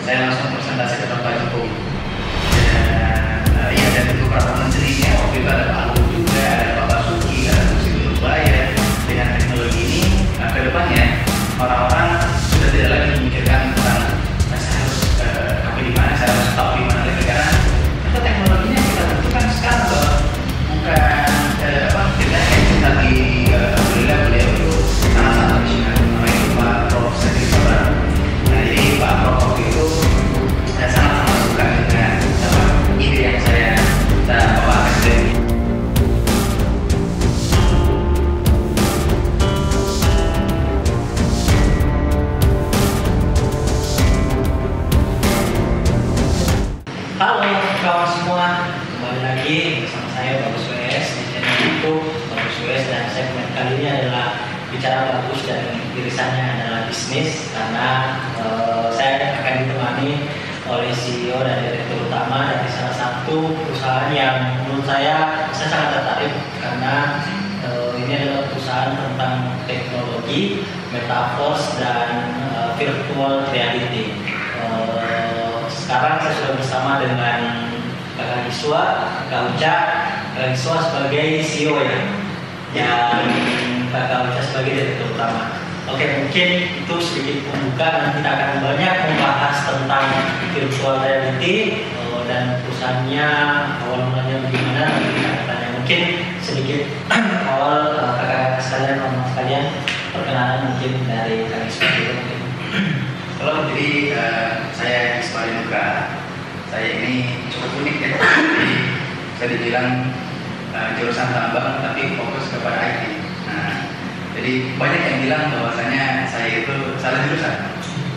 saya langsung presentasi ke Pak Jokowi. Dan ya dan beberapa menterinya waktu itu ada Pak Luhut juga, ada Pak Basuki, ada Sri Nurbaya. Dengan teknologi ini ke depannya orang-orang sudah tidak lagi memikirkan tentang saya harus kafe di mana, saya harus stop di mana lagi, karena itu teknologinya kita tentukan sekarang loh. Bukan kita kita di alhamdulillah beliau itu sangat visioner. Namanya itu Pak Prof. Seti Sabar. Nah jadi Pak Prof waktu itu saya sangat suka dengan ide yang saya bawakan dari Halo kawan semua, kembali lagi bersama saya Bagus WS di channel YouTube Bagus WS, dan segmen kali ini adalah bicara bagus dan irisannya adalah bisnis, karena saya akan ditemani oleh CEO dan direktur utama dari salah satu perusahaan yang menurut saya sangat tertarik, karena ini adalah perusahaan tentang teknologi, metaverse dan virtual reality. Sekarang saya sudah bersama dengan Kakak Giswa, Kak Uca. Kakak Giswa sebagai CEO dan Kakak Uca sebagai direktur utama. Oke, mungkin itu sedikit pembuka, dan kita akan banyak membahas tentang virtual reality dan perusahaannya, awal mulanya bagaimana, nanti kita akan tanya. Mungkin sedikit awal kakak sekalian, teman sekalian, perkenalan mungkin dari Kak Giswa dulu mungkin. Halo, jadi saya Giswa Nugra. Saya ini cukup unik ya. Jadi saya dibilang jurusan tambang tapi fokus kepada IT. Nah, jadi banyak yang bilang bahwasanya saya itu salah jurusan,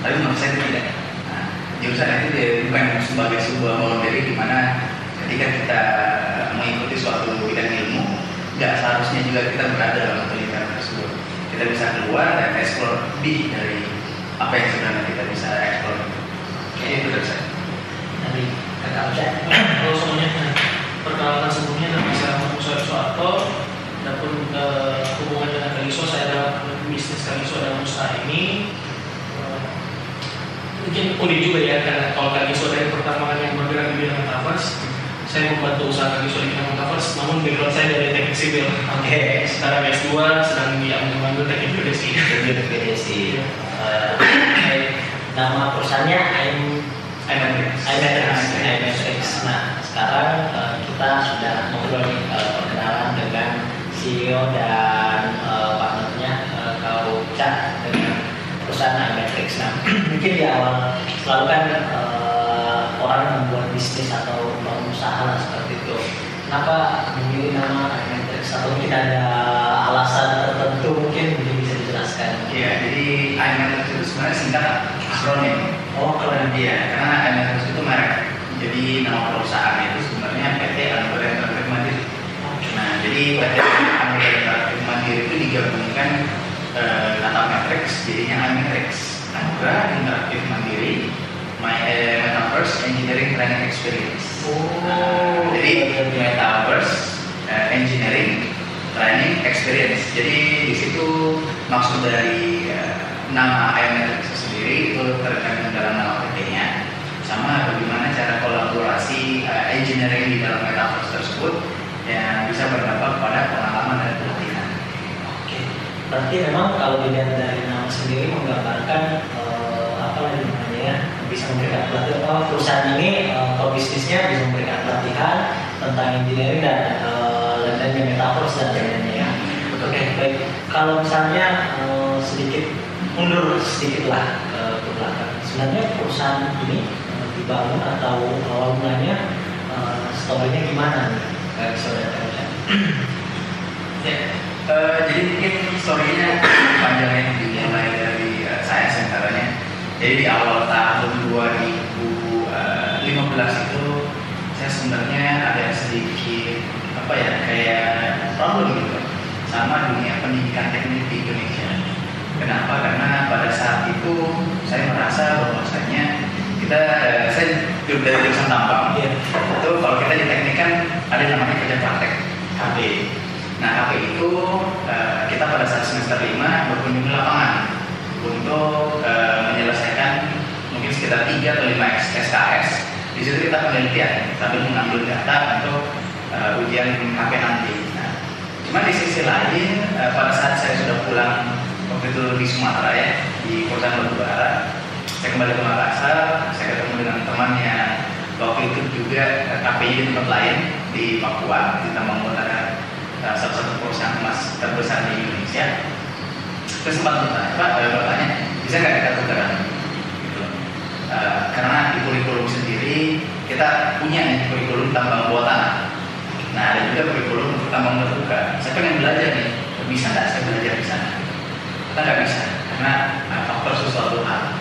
tapi menurut saya itu tidak. Nah, jurusan itu bukan sebagai sebuah boundary di mana ketika kita mengikuti suatu bidang ilmu, nggak seharusnya juga kita berada dalam lingkaran tersebut. Kita bisa keluar dan explore lebih dari apa yang sebenarnya kita bisa eksplor. Oke, itu dari saya. Dari Kakak Uca. Halo semuanya, perkenalkan sebelumnya nama saya Musa Soeharto. Adapun hubungan dengan Kaliso, saya adalah bisnis Kaliso dan usaha ini mungkin unik juga ya, karena kalau Kaliso dari pertama kali yang bergerak di bidang metaverse, saya membantu usaha Kaliso di bidang metaverse, namun background saya dari teknik sipil. Oke. Sekarang S2 sedang mengambil teknik geodesi. Geodesi. Nama perusahaannya iMatrix. Nah, sekarang kita sudah ngobrol perkenalan dengan CEO dan partnernya Kak Uca dengan perusahaan iMatrix. Nah, mungkin di awal selalu kan orang membuat bisnis atau membangun usaha lah seperti itu. Kenapa memilih nama iMatrix, atau mungkin ada alasan tertentu mungkin bisa dijelaskan? Iya, jadi iMatrix itu sebenarnya singkat akronim. Oh, keren. Iya, karena iMatrix itu merek. Jadi nama perusahaan itu sebenarnya PT Anugerah Interaktif Mandiri. Nah, jadi PT Anugerah Interaktif Mandiri itu digabungkan kata Matrix, jadinya iMatrix. Anugerah Interaktif Mandiri, Metaverse Engineering Training Experience. Jadi Metaverse Engineering Training Experience. Jadi di situ maksud dari nama iMatrix sendiri itu terkandung dalam nama PT-nya, sama bagaimana cara kolaborasi engineering di dalam metaverse tersebut yang bisa berdampak pada pengalaman dan pelatihan. Oke, berarti memang kalau dilihat dari nama sendiri menggambarkan apa lagi namanya ya, bisa memberikan pelatihan. Perusahaan ini atau bisnisnya bisa memberikan pelatihan tentang engineering dan lainnya metaverse dan lainnya ya. Oke, baik. Kalau misalnya sedikit mundur sedikit lah ke belakang. Sebenarnya perusahaan ini dibangun atau awal mulanya story-nya gimana nih, kayak saudara Uca? Ya, jadi mungkin story-nya panjangnya dimulai dari saya sebenarnya. Jadi di awal tahun 2015 itu saya sebenarnya ada sedikit apa ya, kayak problem gitu sama dunia pendidikan teknik di Indonesia. Kenapa? Karena pada saat itu saya merasa bahwasanya saya dari jurusan tambang. Itu kalau kita di teknik kan ada namanya kerja praktek KP. Nah KP itu kita pada saat semester 5 berkunjung ke lapangan untuk menyelesaikan mungkin sekitar sekitar 3 atau 5 SKS. Di situ kita penelitian sambil mengambil data untuk ujian KP nanti. Nah, cuma di sisi lain pada saat saya sudah pulang waktu itu di Sumatera ya, di perusahaan batubara, saya kembali ke Makassar, saya ketemu dengan teman yang waktu itu juga KPI di tempat lain di Papua, di Tambang Utara, salah satu perusahaan emas terbesar di Indonesia. Terus sempat bertanya, bisa nggak kita tukeran? Gitu. Karena di kurikulum sendiri kita punya nih kurikulum tambang bawah tanah. Nah, ada juga kurikulum untuk tambang terbuka. Saya pengen belajar nih, bisa nggak saya belajar di sana? Kita nggak bisa, karena faktor sesuatu hal.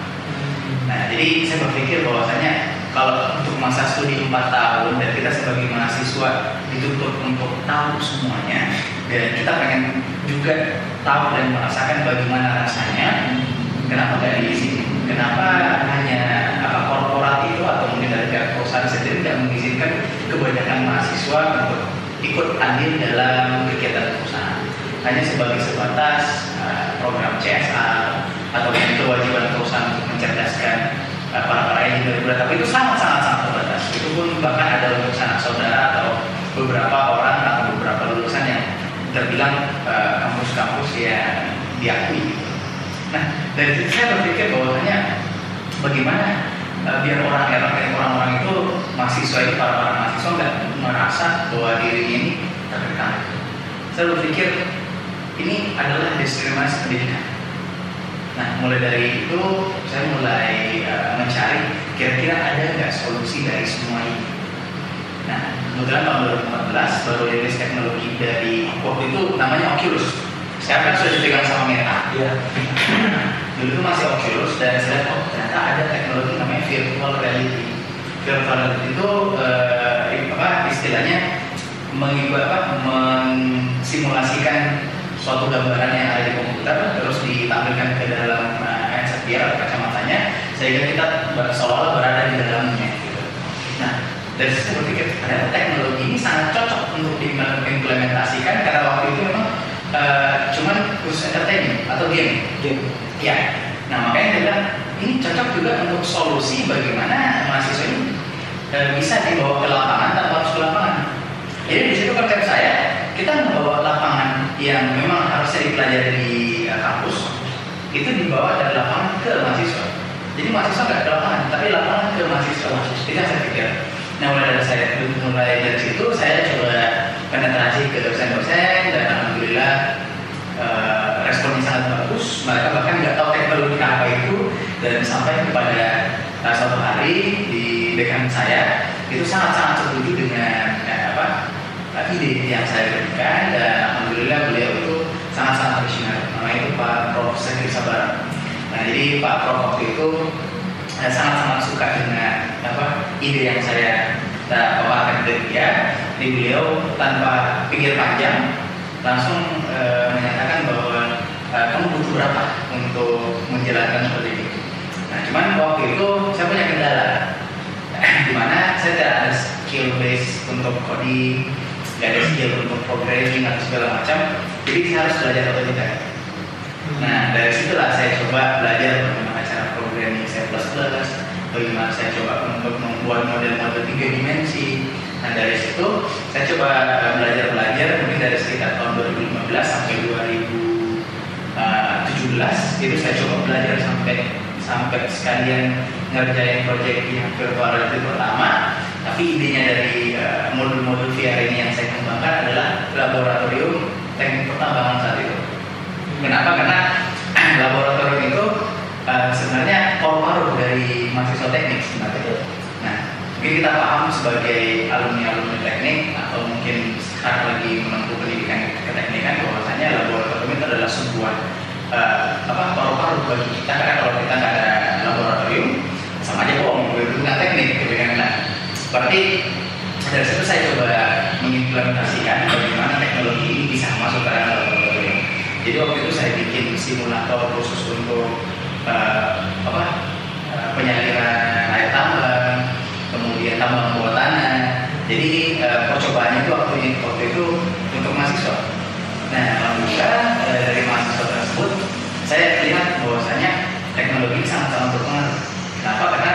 Nah, jadi saya berpikir bahwasanya kalau untuk masa studi 4 tahun dan kita sebagai mahasiswa dituntut untuk tahu semuanya, dan kita pengen juga tahu dan merasakan bagaimana rasanya, kenapa nggak diisi? Kenapa hanya korporat itu atau mungkin dari pihak perusahaan sendiri tidak mengizinkan kebanyakan mahasiswa untuk ikut andil dalam kegiatan perusahaan? Hanya sebagai sebatas program CSR atau kewajiban perusahaan untuk mencerdaskan para engineer, tapi itu sangat terbatas. Itu pun bahkan ada untuk sanak saudara atau beberapa orang atau beberapa lulusan yang terbilang kampus-kampus yang diakui. Nah, dari situ saya berpikir bahwasanya bagaimana biar orang-orang itu mahasiswa itu para mahasiswa nggak merasa bahwa dirinya ini tertekan. Saya berpikir ini adalah diskriminasi pendidikan. Nah, mulai dari itu saya mulai mencari kira-kira ada nggak solusi dari semua ini. Nah, kebetulan tahun 2014 baru rilis teknologi dari waktu itu namanya Oculus. Sekarang kan sudah dipegang sama Meta. Iya. Dulu itu masih Oculus dan saya lihat ternyata ada teknologi namanya virtual reality. Virtual reality itu istilahnya mensimulasikan suatu gambaran yang ada di komputer terus ditampilkan ke dalam headset VR atau kacamatanya sehingga kita seolah-olah berada di dalamnya gitu. Nah, dari situ saya berpikir ternyata teknologi ini sangat cocok untuk diimplementasikan karena waktu itu memang cuman khusus entertainment atau game. Ya. Nah, makanya saya bilang ini cocok juga untuk solusi bagaimana mahasiswa ini bisa dibawa ke lapangan tanpa harus ke lapangan. Jadi di situ konsep saya, kita membawa lapangan yang memang harusnya dipelajari di kampus, itu dibawa dari lapangan ke mahasiswa. Jadi mahasiswa nggak ke lapangan, tapi lapangan ke mahasiswa. Itu yang saya pikir. Nah, mulai dari situ saya coba penetrasi ke dosen-dosen dan alhamdulillah responnya sangat bagus. Mereka bahkan nggak tahu teknologi apa itu dan sampai kepada suatu hari di dekan saya itu sangat setuju dengan ide yang saya berikan dan alhamdulillah beliau itu sangat visioner. Namanya itu Pak Prof. Sekri Sabar. Nah, jadi Pak Prof waktu itu sangat suka dengan ide yang saya paparkan ke dia. Jadi beliau tanpa pikir panjang langsung menyatakan bahwa kamu butuh berapa untuk menjalankan seperti itu. Nah, cuman waktu itu saya punya kendala di mana saya tidak ada skill base untuk coding, nggak ada skill untuk programming atau segala macam. Jadi saya harus belajar otodidak. Nah, dari situlah saya coba belajar bagaimana cara programming C++, bagaimana saya coba untuk membuat model-model 3 dimensi. Nah, dari situ saya coba belajar mungkin dari sekitar tahun 2015 sampai 2017 itu saya coba belajar sampai sekalian ngerjain proyek yang virtual reality pertama. Tapi idenya dari modul-modul VR ini yang saya kembangkan adalah laboratorium teknik pertambangan saat itu. Kenapa? Karena laboratorium itu sebenarnya paru-paru dari mahasiswa teknik sebenarnya. Nah, mungkin kita paham sebagai alumni teknik atau mungkin sekarang lagi menempuh pendidikan keteknikan bahwasanya laboratorium itu adalah sebuah paru-paru bagi kita. Karena kalau kita nggak ada laboratorium sama aja bohong, bukan teknik gitu kan. Nah, berarti dari situ saya coba mengimplementasikan bagaimana teknologi ini bisa masuk ke dalam laboratorium. Jadi waktu itu saya bikin simulator khusus untuk penyaliran air tambang, kemudian tambang bawah tanah. Jadi percobaannya itu waktu itu untuk mahasiswa. Nah, alhamdulillah dari mahasiswa tersebut saya lihat bahwasanya teknologi ini sangat berpengaruh. Kenapa? Karena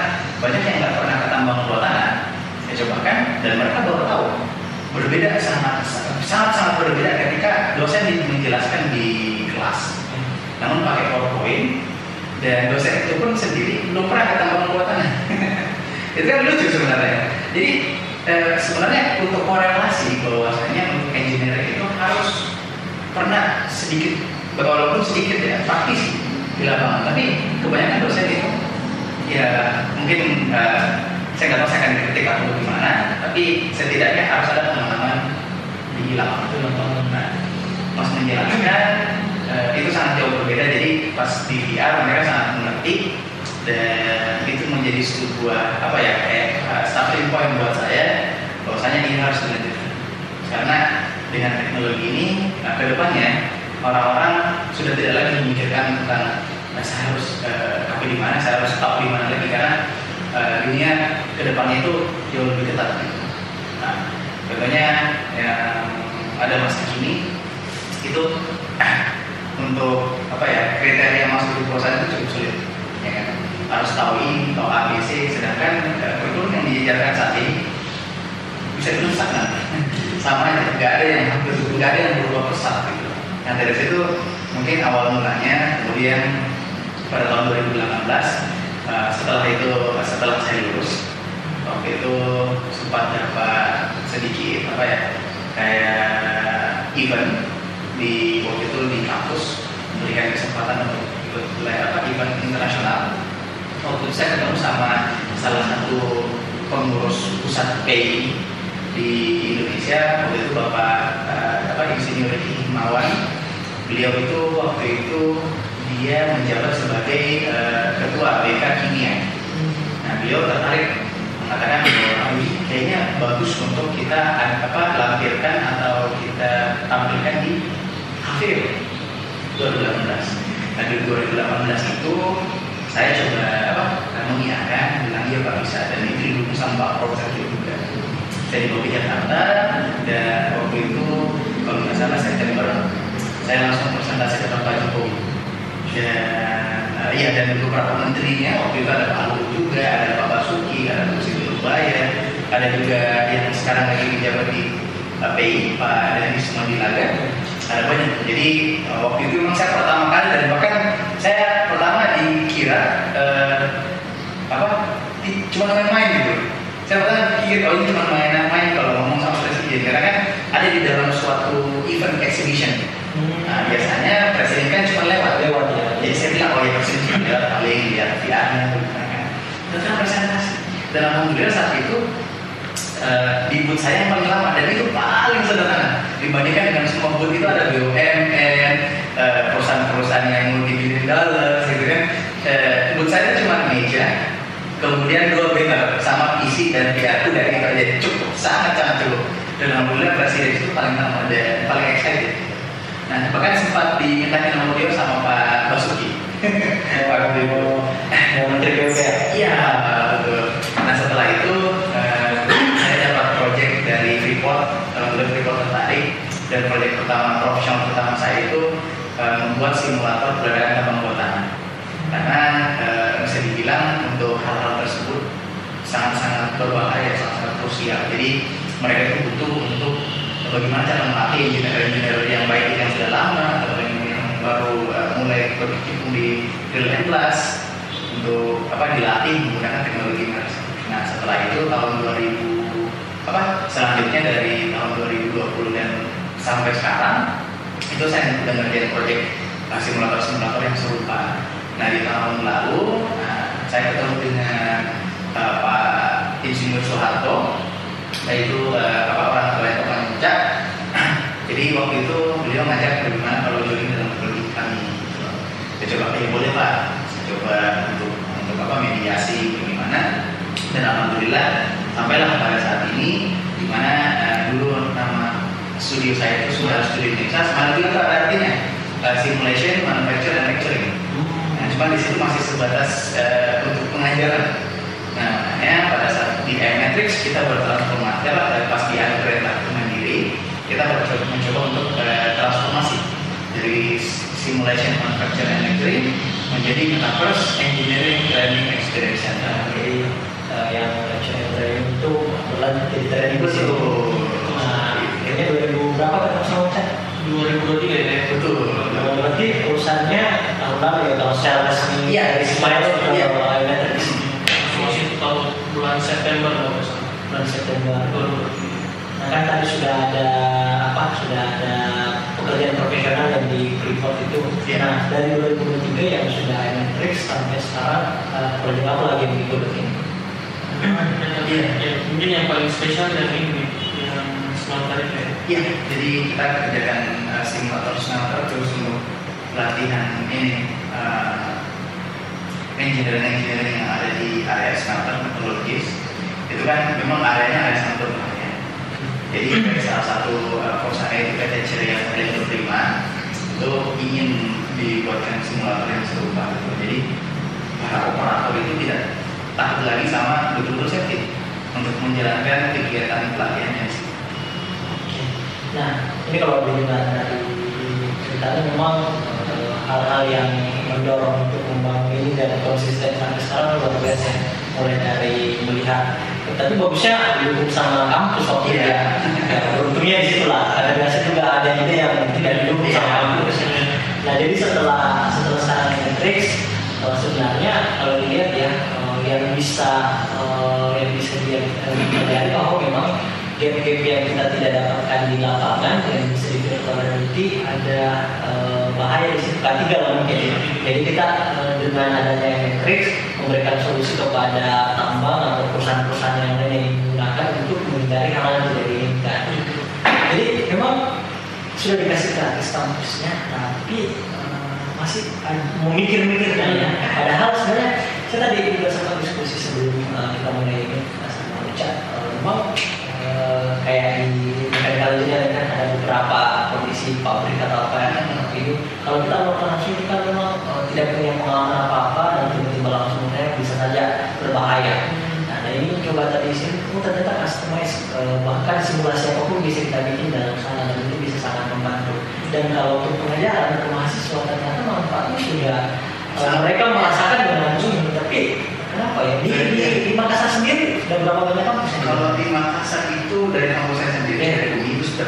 berbeda, sangat berbeda ketika dosen menjelaskan di kelas, namun pakai PowerPoint, dan dosen itu pun sendiri belum pernah ketemu pembuatannya. Itu kan lucu sebenarnya. Jadi sebenarnya untuk korelasi bahwasanya untuk engineering itu harus pernah sedikit, walaupun sedikit ya, praktis di lapangan. Tapi kebanyakan dosen itu ya mungkin saya nggak tahu saya akan dikritik atau gimana, tapi setidaknya harus ada pengalaman di lapangan itu. Nah, pas menjelaskan itu sangat jauh berbeda. Jadi pas di VR mereka sangat mengerti, dan itu menjadi sebuah apa ya, kayak starting point buat saya bahwasanya ini harus dilanjutkan. Karena dengan teknologi ini kedepannya orang-orang sudah tidak lagi memikirkan tentang saya harus kafe di mana, saya harus stop di mana lagi, karena dunia kedepannya itu jauh lebih ketat. Nah, contohnya yang ada masa kini itu untuk apa ya, kriteria masuk di perusahaan itu cukup sulit, ya kan? Harus tahu ini, tahu ABC, sedangkan kurikulum yang diajarkan saat ini bisa dirusak nanti. Sama aja, nggak ada yang berubah pesat gitu. Nah dari situ mungkin awal mulanya, kemudian pada tahun 2018 setelah saya lulus, waktu itu sempat dapat sedikit apa ya, kayak event di waktu itu di kampus, memberikan kesempatan untuk ikut event internasional. Waktu itu saya ketemu sama salah satu pengurus pusat PI di Indonesia, waktu itu Bapak Insinyur Himawan. Beliau itu waktu itu dia menjabat sebagai ketua BK Kimia. Nah, beliau tertarik mengatakan bahwa kayaknya bagus untuk kita lampirkan atau kita tampilkan di kafe 2018. Nah, di 2018 itu saya coba mengiyakan, bilang iya Pak bisa, dan itu didukung sama Pak Profesor juga. Saya dibawa ke Jakarta, dan waktu itu kalau nggak salah September saya langsung presentasi ke Pak Jokowi. Dan beberapa menterinya waktu itu ada Pak Luhut juga, ada Pak Basuki, ada Bu Siti Nurbaya, ada juga yang sekarang lagi menjabat di PI, Pak Danis Mandilaga, ada banyak. Jadi waktu itu memang saya pertama kali, dan bahkan saya pertama dikira cuma main-main gitu. Saya pertama pikir ini cuma main-main kalau ngomong sama presiden, karena kan ada di dalam suatu event exhibition. Nah, biasanya presiden kan cuma lewat ya. Jadi saya bilang presiden cuma lewat, paling lihat VR-nya dan kan presentasi. Dan alhamdulillah saat itu di booth saya yang paling lama, dan itu paling sederhana dibandingkan dengan semua booth itu ada BUMN, perusahaan-perusahaan yang multi-billion dollars gitu kan. Booth saya cuma meja, kemudian 2 banner sama isi dan VR, udah gitu aja, cukup, sangat cukup. Dan alhamdulillah presiden itu paling lama dan paling excited. Nah, bahkan sempat dimintakan nomor dia sama Pak Basuki. Waktu itu Menteri PUPR. Iya, betul. Nah, setelah itu saya dapat proyek dari Freeport, Freeport tertarik, dan proyek profesional pertama saya itu membuat simulator peledakan tambang bawah tanah. Karena bisa dibilang untuk hal-hal tersebut sangat-sangat berbahaya, sangat-sangat krusial. Jadi mereka itu butuh untuk bagaimana cara melatih engineer yang baik yang sudah lama atau yang baru mulai berkecimpung di field and plus untuk dilatih menggunakan teknologi mereka. Nah, setelah itu tahun 2000 selanjutnya dari tahun 2020 dan sampai sekarang itu saya sudah ngerjain proyek simulator yang serupa. Nah, di tahun lalu saya ketemu dengan Pak Insinyur Soeharto, yaitu orang tua yang Puncak. Jadi waktu itu beliau ngajak bagaimana kalau join dalam teknologi kami. Saya coba, boleh Pak, saya coba untuk mediasi bagaimana. Dan alhamdulillah sampailah pada saat ini, di mana dulu nama studio saya itu sudah Studio Nexus, mana juga ada artinya simulation, manufacture, and lecturing. Nah, cuma di situ masih sebatas untuk pengajaran. Nah, makanya pada saat di Matrix kita bertransformasi, pas di kereta mandiri kita mencoba untuk transformasi dari simulation, manufacture, and lecturing menjadi metaverse engineering learning experience center. Jadi yang lecturing itu berlanjut jadi training di situ. Nah, kelulusannya tahun lalu ya kalau secara resmi dari Ismail ke Elementrix. Masih itu tahun bulan September kalau nggak salah. Bulan September. Nah kan tadi sudah ada pekerjaan profesional yang di Freeport itu. Nah dari 2023 yang sudah Elementrix sampai sekarang proyek apa lagi yang diikuti? Mungkin yang paling spesial yang ini yang smelter itu ya. Iya, jadi kita kerjakan simulator smelter terus untuk pelatihan ini engineering yang ada di area smelter metodologis. Itu kan memang areanya area smelter ya. Jadi dari salah satu perusahaan itu PT Ceria Valendo Prima itu ingin dibuatkan simulator yang serupa gitu. Jadi para operator itu tidak takut lagi sama betul-betul safety untuk menjalankan kegiatan pelatihannya sih. Nah, ini kalau dilihat dari ceritanya memang hal-hal yang mendorong untuk membangun ini dan konsisten sampai sekarang luar biasa. Mulai dari melihat, tapi bagusnya didukung sama kampus waktu ya. Beruntungnya di situ lah. Ada biasa juga ada ide yang tidak didukung sama kampus. Nah, jadi setelah sekarang Elementrix, sebenarnya kalau dilihat ya yang bisa dilihat bahwa memang gap-gap yang kita tidak dapatkan di lapangan yang bisa diprediksi ada bahaya di situ ketiga lah mungkin. Jadi kita dengan adanya Elementrix memberikan solusi kepada tambang atau perusahaan-perusahaan yang lain yang digunakan untuk menghindari hal yang tidak diinginkan. Jadi memang sudah dikasih gratis kampusnya, tapi masih mau mikir-mikir kan ya. Padahal sebenarnya saya tadi juga sempat diskusi sebelum kita mulai ini sama Richard, memang kayak di negara ini kan ada beberapa kondisi pabrik atau apa yang itu kalau kita melakukan langsung kita memang tidak punya pengalaman apa-apa dan tiba-tiba langsung bisa saja berbahaya. Nah ini coba tadi sini ternyata customize bahkan simulasi apapun bisa kita bikin dalam sana dan itu bisa sangat membantu. Dan kalau untuk pengajaran ke mahasiswa ternyata manfaatnya sudah mereka merasakan dengan ini. Tapi kenapa ya di Makassar sendiri sudah berapa banyak kampus? Kalau di Makassar itu dari kampus saya sendiri dari UI itu sudah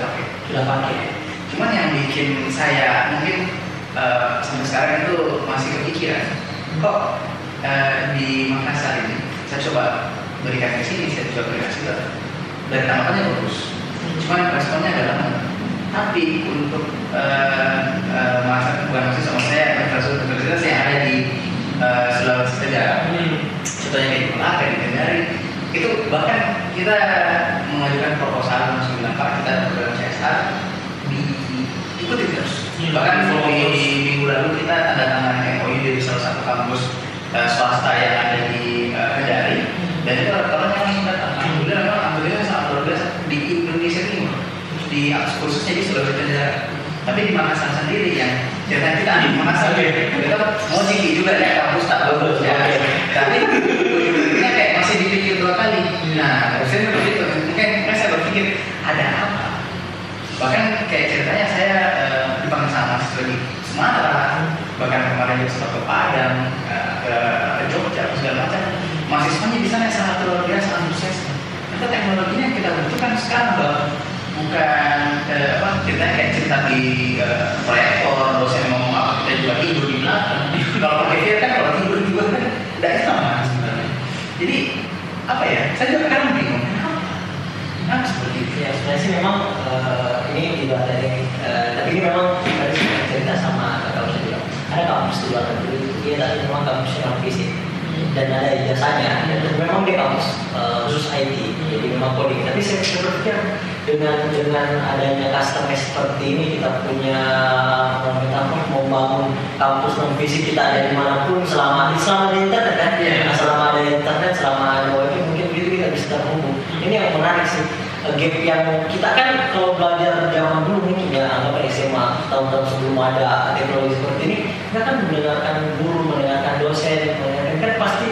pakai. Cuman yang bikin saya mungkin sampai sekarang itu masih kepikiran kok di Makassar ini saya coba berikan ke sini, saya coba berikan ke situ dan tampaknya bagus. Cuman responnya agak lama. Tapi untuk mahasiswa sama saya universitas yang ada di Sulawesi Tenggara, contohnya kayak di Melaka, di Kendari, itu bahkan kita mengajukan proposal langsung bilang Pak kita program CSR diikuti terus. Bahkan di minggu lalu kita tanda tangan MOU dari salah satu kampus swasta yang ada di Kendari, dan itu orang yang langsung datang. Alhamdulillah sangat luar biasa di Indonesia Timur, di khususnya di Sulawesi Tenggara. Tapi di Makassar sendiri yang jangan kita di Makassar kita mau tinggi juga ya kampus tak bagus ya. Tapi ujung-ujungnya kayak masih dipikir 2 kali. Nah, saya begitu. Mungkin saya berpikir ada apa? Bahkan kayak ceritanya saya dipanggil sama mahasiswa di Sumatera, bahkan kemarin juga sempat ke Padang, ke Jogja, segala macam. Mahasiswanya di sana sangat luar biasa antusias. Karena teknologinya yang kita butuhkan sekarang bukan kita kayak cerita di proyektor, dosen ngomong apa kita juga tidur di belakang. Kalau pakai VR kan kalau tidur juga kan tidak sama sebenarnya. Jadi apa ya? Saya juga kadang bingung kenapa seperti itu. Ya sebenarnya sih memang ini di luar dari tapi ini memang tadi cerita sama kakak saya bilang ada kampus di luar negeri dia tapi memang kampusnya non fisik dan ada ijazahnya dan memang dia kampus khusus IT jadi memang coding. Tapi saya berpikir dengan adanya customer seperti ini kita punya mau bangun kampus non fisik kita ada dimanapun selama di internet kan selama ada internet selama ada wifi mungkin gitu kita bisa terhubung. Ini yang menarik sih gap yang kita kan kalau belajar zaman dulu mungkin ya anggap SMA tahun-tahun sebelum ada teknologi seperti ini kita kan mendengarkan guru mendengarkan dosen kan pasti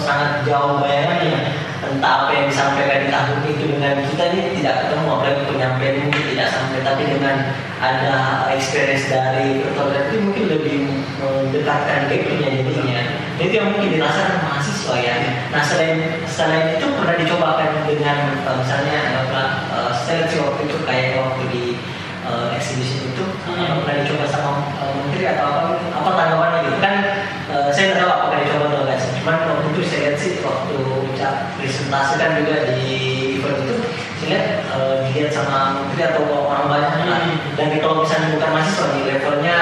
sangat jauh bayangannya entah apa yang disampaikan di tahun itu dengan kita ini tidak ketemu apalagi penyampaian mungkin tidak sampai tapi dengan ada experience dari virtual itu mungkin lebih mendekatkan gapnya jadinya itu yang mungkin dirasakan mahasiswa ya. Nah selain itu pernah dicobakan dengan misalnya seleksi waktu itu kayak waktu di exhibition itu pernah dicoba sama menteri atau apa dipresentasikan juga di event itu, saya lihat dilihat sama menteri atau orang banyak kan. Dan kalau misalnya bukan mahasiswa di levelnya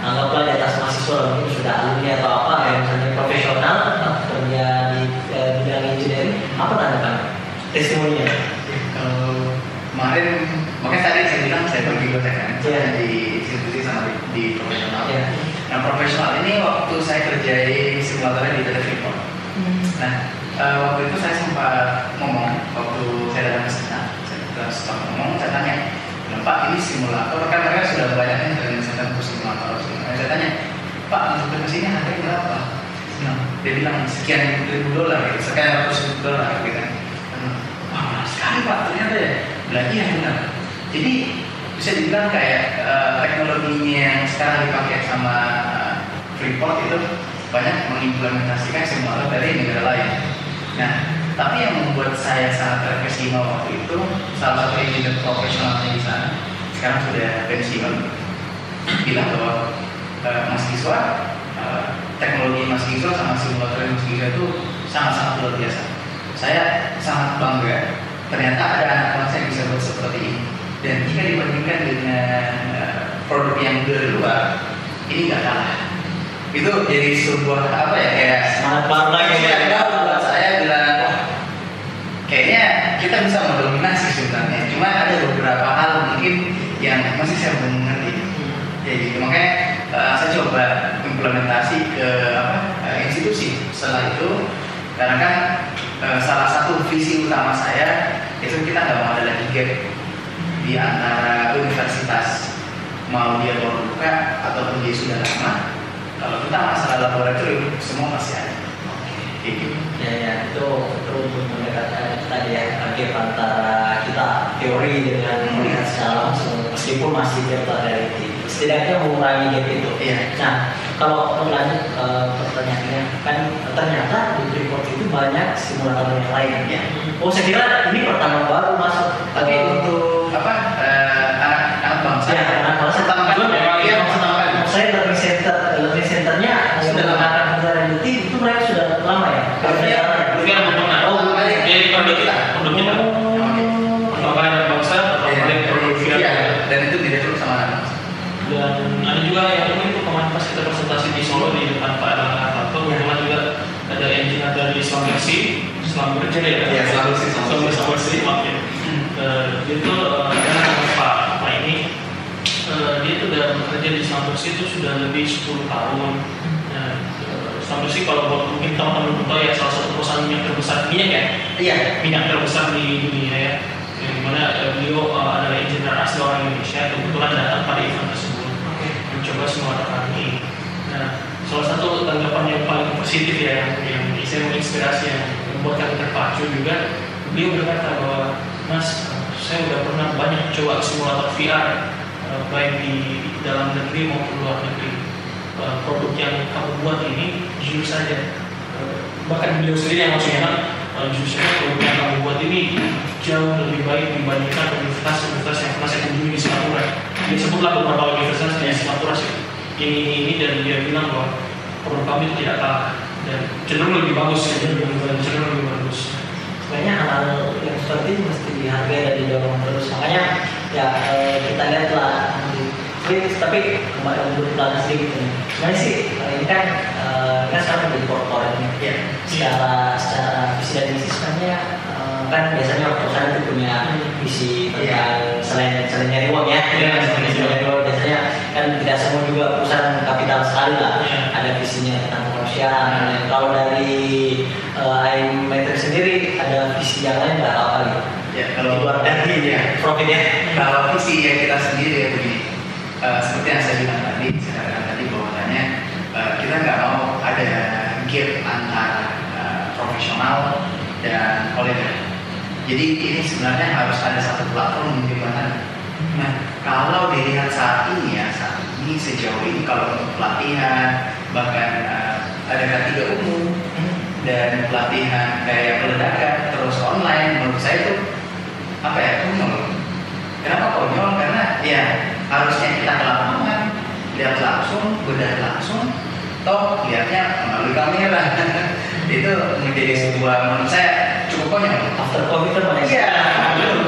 anggaplah di atas mahasiswa mungkin sudah alumni atau apa ya, misalnya profesional kerja di bidang engineering, apa tanggapan testimoninya? Kalau kemarin, makanya tadi saya bilang saya pergi kan, saya di institusi sama di profesional. Nah profesional ini waktu saya kerjain simulatornya di PT Freeport. Nah waktu itu saya sempat ngomong waktu saya datang ke sana, saya sempat ngomong, saya tanya, Pak ini simulator kan mereka sudah banyak yang terlihat simulator. Saya tanya, Pak untuk ke sini harganya berapa? Nah, dia bilang sekian ribu dolar, gitu, sekian ratus ribu dolar, gitu kan. Wah mahal sekali Pak ternyata ya. Bilang iya benar. Jadi bisa dibilang kayak teknologinya yang sekarang dipakai sama Freeport itu banyak mengimplementasikan simulator dari negara lain. Nah, tapi yang membuat saya sangat terkesima waktu itu, salah satu engineer profesionalnya di sana, sekarang sudah pensiun, bilang bahwa mahasiswa, teknologi mahasiswa sama simulator mahasiswa itu sangat-sangat luar biasa. Saya sangat bangga, ternyata ada anak bangsa yang bisa buat seperti ini. Dan jika dibandingkan dengan produk yang dari luar, ini nggak kalah. Itu jadi sebuah apa ya, kayak semangat bangga ya. Buat saya bilang, kayaknya kita bisa mendominasi sebenarnya. Cuma ada beberapa hal mungkin yang masih saya belum mengerti. Ya gitu. Makanya saya coba implementasi ke institusi. Setelah itu, karena kan salah satu visi utama saya itu kita nggak mau ada lagi gap di antara universitas, mau dia baru buka ataupun dia sudah lama. Kalau kita masalah laboratorium semua masih ada. Gitu. Ya itu untuk mendekatkan tadi ya gap antara kita teori dengan melihat secara langsung, meskipun masih delta dari itu, setidaknya mengurangi gap itu. Nah kalau lanjut pertanyaannya, kan ternyata di Freeport itu banyak simulator yang lain ya. Oh saya kira ini pertama baru masuk. Tapi untuk anak bangsa, anak bangsa pertama kali. Saya learning centernya sudah menggunakan Unreality itu mereka sudah lama ya. Dan itu tidak sama anak. Dan ada juga yang itu kemarin pas kita presentasi di Solo di depan Pak Erlangga, kebetulan juga ada engineer dari Slumberjee ya. Slumberjee, maaf ya. Itu Pak ini dia itu udah bekerja di Slumberjee itu sudah lebih 10 tahun. Slumberjee kalau mungkin teman-teman tahu ya, salah satu perusahaan minyak terbesar minyak terbesar di dunia ya. Yang dimana beliau adalah engineer asli orang Indonesia, kebetulan datang pada event tersebut mencoba simulator kami. Nah, salah satu tanggapan yang paling positif ya, yang saya menginspirasi, yang membuat kami terpacu juga, beliau berkata bahwa Mas, saya udah pernah banyak coba simulator VR baik di dalam negeri maupun luar negeri. Produk yang kamu buat ini jujur saja, bahkan beliau sendiri yang maksudnya jujur saja produk yang kamu buat ini jauh lebih baik dibandingkan universitas yang pernah saya kunjungi di Singapura. Dia sebutlah beberapa universitas di Singapura sih. Ini dan dia bilang bahwa produk kami tidak kalah dan cenderung lebih bagus. Sebenarnya hal yang seperti ini mesti dihargai dan didorong terus. Makanya ya kita lihatlah tapi kemarin untuk pelanggan sedikit ini. Sebenarnya sih ini kan sekarang menjadi korporat ya. Secara visi dan misi sebenarnya kan biasanya perusahaan itu punya visi tentang selain nyari uang ya. Biasanya kan tidak semua juga perusahaan kapital sekali lah. Ada visinya tentang kemanusiaan. Kalau dari iMetrics sendiri ada visi yang lain nggak apa gitu? Ya kalau luar dari profitnya. Kalau visi yang kita sendiri ya begini. Seperti yang saya bilang tadi, bahwasanya kita nggak mau ada gap antara profesional dan kolega. Jadi ini sebenarnya harus ada satu platform di mana. Nah, kalau dilihat saat ini sejauh ini kalau untuk pelatihan bahkan ada K3 umum dan pelatihan kayak peledakan terus online, menurut saya itu konyol. Kenapa konyol? Karena ya harusnya kita ke lapangan, lihat langsung, bedah langsung, toh lihatnya melalui kamera. Itu menjadi sebuah, menurut saya cukup konyol. After COVID kan banyak. Iya,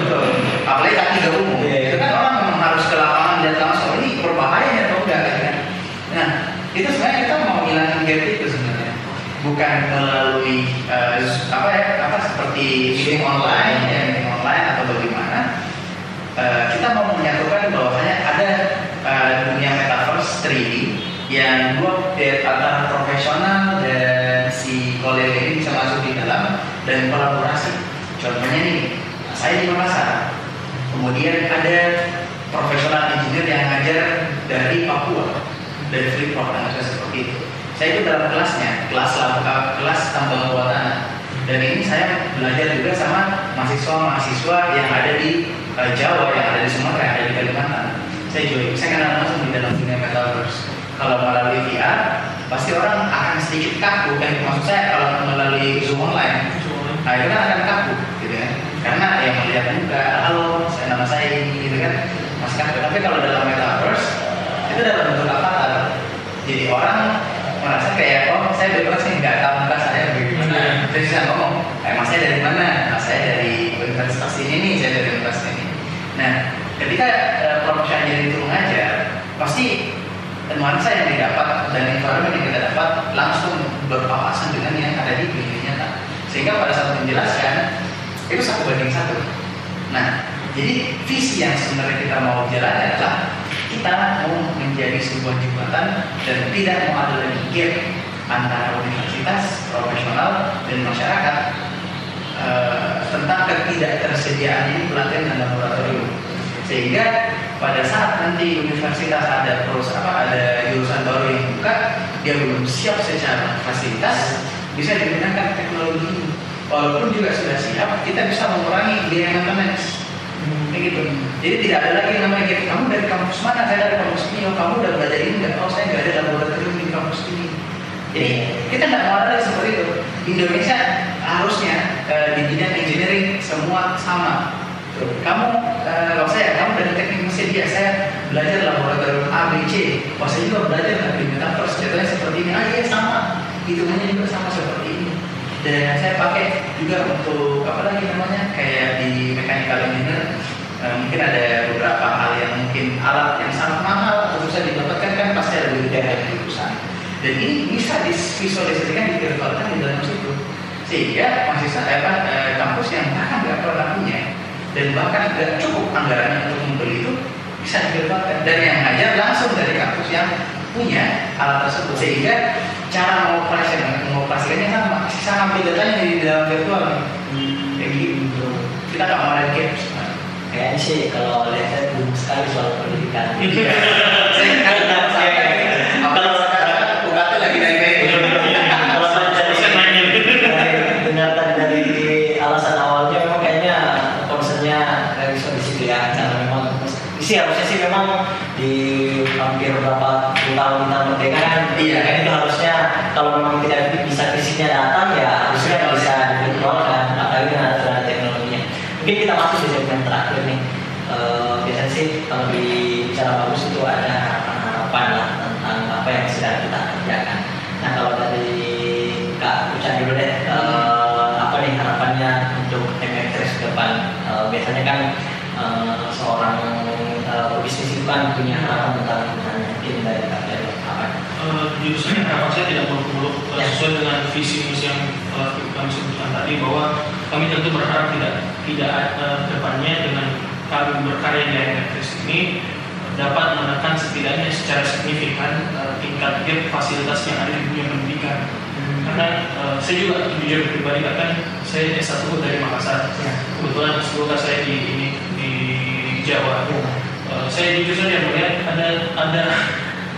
betul. Apalagi kaki gabung. Itu kan orang memang harus ke lapangan lihat langsung ini berbahaya atau enggak kan. Nah, itu sebenarnya kita mau ngilangin gap itu sebenarnya. Bukan melalui seperti meeting online atau bagaimana. Kita mau menyatukan bahwasanya ada dunia metaverse 3D yang antara profesional dan si kolega ini bisa masuk di dalam dan kolaborasi. Contohnya nih, saya di Makassar, kemudian ada profesional engineer yang ngajar dari Papua, dari Freeport, seperti itu. Saya itu dalam kelas tambang bawah tanah, dan ini saya belajar juga sama mahasiswa yang ada di Jawa, yang ada di Sumatera, yang ada di Kalimantan. Saya kenal langsung di dalam dunia metaverse. Kalau melalui VR, pasti orang akan sedikit kaku. Maksud saya kalau melalui Zoom online, nah itu kan akan kaku, gitu kan? Karena yang melihat muka, halo, nama saya ini, gitu kan? Masih kaku. Tapi kalau dalam metaverse, itu dalam bentuk avatar. Jadi orang merasa kayak, oh saya bebas nih, nggak tahu muka saya bagaimana. Terus bisa ngomong, mas saya dari mana? Mas saya dari universitas ini nih, saya dari universitas ini. Nah, ketika profesional itu mengajar, pasti nuansa yang didapat dan environment yang kita dapat langsung berpapasan dengan yang ada di dunia nyata. Sehingga pada saat menjelaskan itu 1:1. Nah, jadi visi yang sebenarnya kita mau jalan adalah kita mau menjadi sebuah jembatan dan tidak mau ada lagi gap antara universitas, profesional, dan masyarakat tentang ketidaktersediaan ini pelatihan dan laboratorium. Sehingga pada saat nanti universitas ada jurusan baru yang buka, dia belum siap secara fasilitas, bisa digunakan teknologi ini. Walaupun juga sudah siap, kita bisa mengurangi biaya maintenance. Begitu. Jadi tidak ada lagi yang namanya kamu dari kampus mana? Saya dari kampus ini. Oh, kamu udah belajar ini nggak? Oh, saya nggak ada laboratorium di kampus ini. Jadi kita nggak mau ada seperti itu. Indonesia harusnya di bidang engineering semua sama. Kamu dari teknik mesin, ya saya belajar laboratorium A, B, C. Wah, saya juga belajar di metaverse, contohnya seperti ini. Iya sama, hitungannya juga sama seperti ini. Dan saya pakai juga untuk kayak di mechanical engineer, mungkin ada beberapa hal yang mungkin alat yang sangat mahal atau susah didapatkan kan pasti ada dari perusahaan. Dan ini bisa divisualisasikan, divirtualkan di dalam situ, sehingga kampus yang bahkan nggak pernah punya dan bahkan tidak cukup anggarannya untuk membeli itu bisa divirtualkan, dan yang ngajar langsung dari kampus yang punya alat tersebut, sehingga cara mengoperasikannya sama. Bisa ngambil datanya di dalam virtual kayak gitu. Kita nggak mau ada gaps. Kayaknya sih kalau lihat belum sekali soal pendidikan. Kalau UKT lagi naik-naik. Dengar tadi dari alasan awalnya memang kayaknya concernnya dari sisi ya, karena memang harusnya sih memang di hampir berapa tahun kita merdeka kan, kan itu harusnya kalau memang tidak bisa fisiknya datang ya harusnya bisa divirtualkan, apalagi dengan ada teknologinya. Mungkin kita masuk di segmen terakhir nih. Biasanya sih kalau bicara bagus itu ada harapan-harapan lah tentang apa yang sedang kita kerjakan. Nah kalau dari Kak Ucan dulu deh, apa nih harapannya untuk MFTRS ke depan? Biasanya kan seorang pebisnis itu kan punya harapan tentang perusahaannya. Mungkin dari Kak dari apa? Jujur harapan saya tidak muluk-muluk, sesuai dengan visi misi yang kami sebutkan tadi, bahwa kami tentu berharap tidak depannya dengan kami berkarya di MFTRS ini dapat menekan setidaknya secara signifikan tingkat gap fasilitas yang ada di dunia pendidikan. Karena saya juga jujur pribadi kan saya S1 dari Makassar. Kebetulan S2 saya di Jawa. Saya jujur saja melihat ada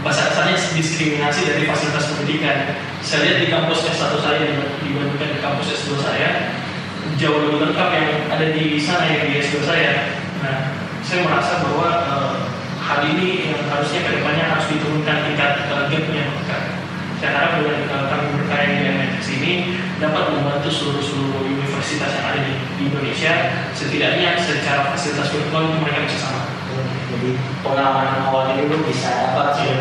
bahasa-bahasanya diskriminasi dari fasilitas pendidikan. Saya lihat di kampus S1 saya dibandingkan di kampus S2 saya jauh lebih lengkap yang ada di sana yang di S2 saya. Nah, saya merasa bahwa hal ini yang harusnya kedepannya harus diturunkan tingkat gapnya. Saya harap dengan kami berkarya di MFTRS ini dapat membantu seluruh universitas yang ada di Indonesia, setidaknya secara fasilitas virtual itu mereka bisa sama. Jadi pengalaman awal ini belum bisa dapat sih,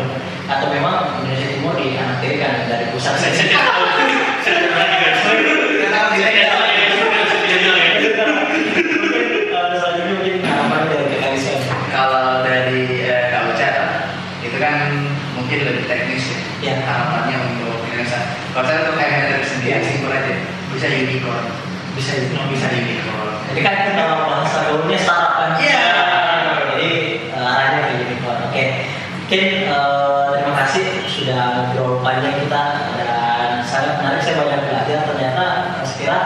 atau memang Indonesia Timur dianaktirkan dari pusat. Saya tidak tahu. Saya tidak tahu. bisa unicorn. Bisa unicorn. Jadi kan bahasa gaulnya startup kan. Iya. Jadi arahnya ke unicorn. Oke. Mungkin terima kasih sudah ngobrol panjang kita dan sangat menarik. Saya banyak belajar ternyata sekira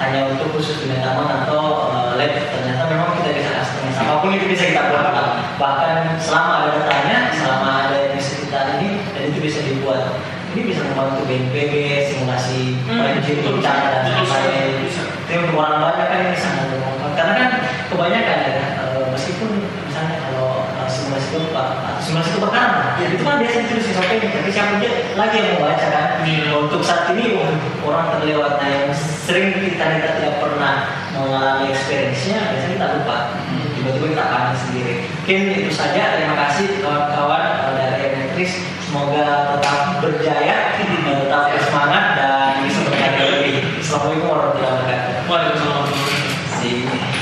hanya untuk khusus dunia taman atau lab, ternyata memang kita bisa customize apapun itu bisa kita buat, bahkan selama ada datanya, selama ada yang bisa kita ini, dan itu bisa dibuat. Ini bisa membantu BNPB, simulasi banjir, bencana dan lain-lain. Itu untuk orang banyak kan ini sangat bermanfaat karena kan kebanyakan ya, meskipun misalnya kalau simulasi gempa atau simulasi kebakaran, ya itu kan biasanya itu di SOP, tapi siapa aja lagi yang mau baca kan. Untuk saat ini orang terlewat, nah yang sering kita tidak pernah mengalami experience-nya, biasanya kita lupa, tiba-tiba kita panik sendiri. Mungkin itu saja, terima kasih kawan-kawan dari Emetris, semoga tetap berjaya, tetap bersemangat dan bisa berkarya lebih. Assalamualaikum warahmatullahi wabarakatuh. Waalaikumsalam warahmatullahi wabarakatuh.